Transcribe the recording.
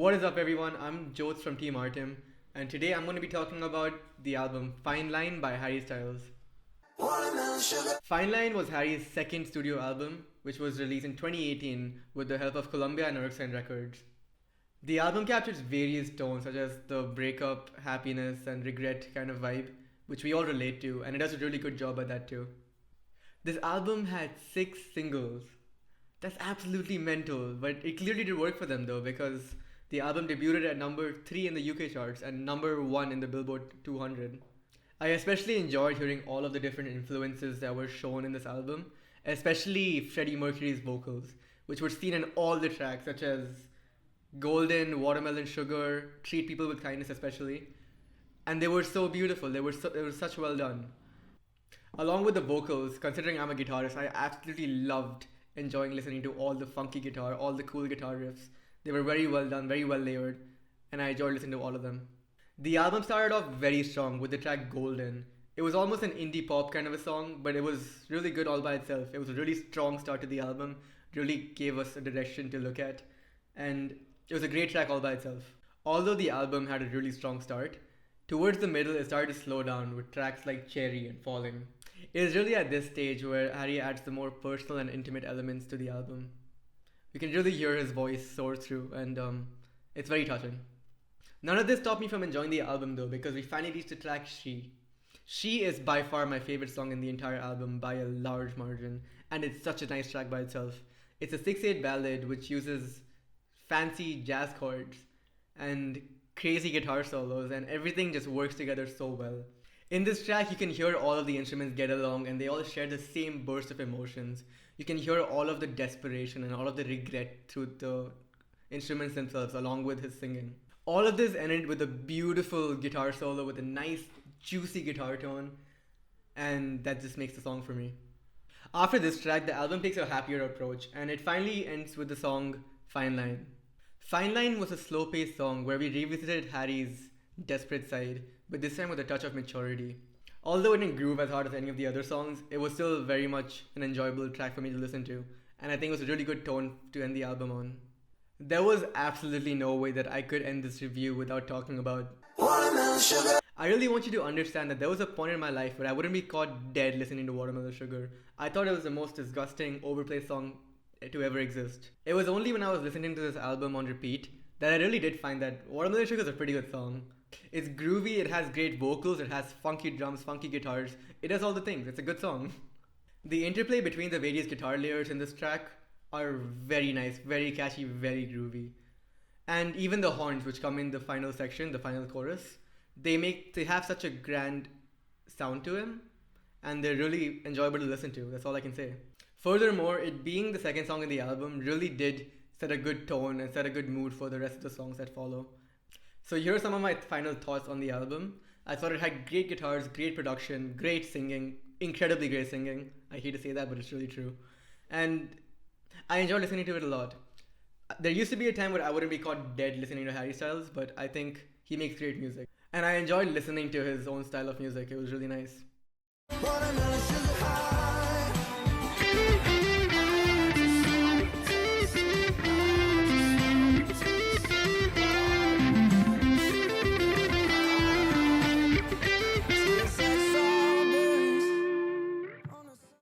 What is up, everyone? I'm Jyots from Team Artem, and today I'm going to be talking about the album Fine Line by Harry Styles. Fine Line was Harry's second studio album, which was released in 2018 with the help of Columbia and Erskine Records. The album captures various tones such as the breakup, happiness, and regret kind of vibe, which we all relate to, and it does a really good job at that too. This album had 6 singles. That's absolutely mental, but it clearly did work for them though, because the album debuted at number 3 in the UK charts and number 1 in the Billboard 200. I especially enjoyed hearing all of the different influences that were shown in this album, especially Freddie Mercury's vocals, which were seen in all the tracks, such as Golden, Watermelon Sugar, Treat People with Kindness, especially. And they were so beautiful, they were such well done. Along with the vocals, considering I'm a guitarist, I absolutely loved enjoying listening to all the funky guitar, all the cool guitar riffs. They were very well done, very well layered, and I enjoyed listening to all of them. The album started off very strong with the track Golden. It was almost an indie pop kind of a song, but it was really good all by itself. It was a really strong start to the album, really gave us a direction to look at, and it was a great track all by itself. Although the album had a really strong start, towards the middle it started to slow down with tracks like Cherry and Falling. It is really at this stage where Harry adds the more personal and intimate elements to the album. You can really hear his voice soar through, and it's very touching. None of this stopped me from enjoying the album though, because we finally reached the track She. She is by far my favorite song in the entire album by a large margin, and it's such a nice track by itself. It's a 6/8 ballad which uses fancy jazz chords and crazy guitar solos, and everything just works together so well. In this track, you can hear all of the instruments get along and they all share the same burst of emotions. You can hear all of the desperation and all of the regret through the instruments themselves, along with his singing. All of this ended with a beautiful guitar solo with a nice, juicy guitar tone, and that just makes the song for me. After this track, the album takes a happier approach, and it finally ends with the song Fine Line. Fine Line was a slow paced song where we revisited Harry's desperate side, but this time with a touch of maturity. Although it didn't groove as hard as any of the other songs, it was still very much an enjoyable track for me to listen to, and I think it was a really good tone to end the album on. There was absolutely no way that I could end this review without talking about Watermelon Sugar. I really want you to understand that there was a point in my life where I wouldn't be caught dead listening to Watermelon Sugar. I thought it was the most disgusting, overplayed song to ever exist. It was only when I was listening to this album on repeat that I really did find that Watermelon Sugar is a pretty good song. It's groovy, it has great vocals, it has funky drums, funky guitars. It does all the things. It's a good song. The interplay between the various guitar layers in this track are very nice, very catchy, very groovy. And even the horns which come in the final section, the final chorus, they have such a grand sound to them, and they're really enjoyable to listen to. That's all I can say. Furthermore, it being the second song in the album really did set a good tone and set a good mood for the rest of the songs that follow. So here are some of my final thoughts on the album. I thought it had great guitars, great production, great singing, incredibly great singing. I hate to say that, but it's really true. And I enjoy listening to it a lot. There used to be a time where I wouldn't be caught dead listening to Harry Styles, but I think he makes great music. And I enjoyed listening to his own style of music. It was really nice.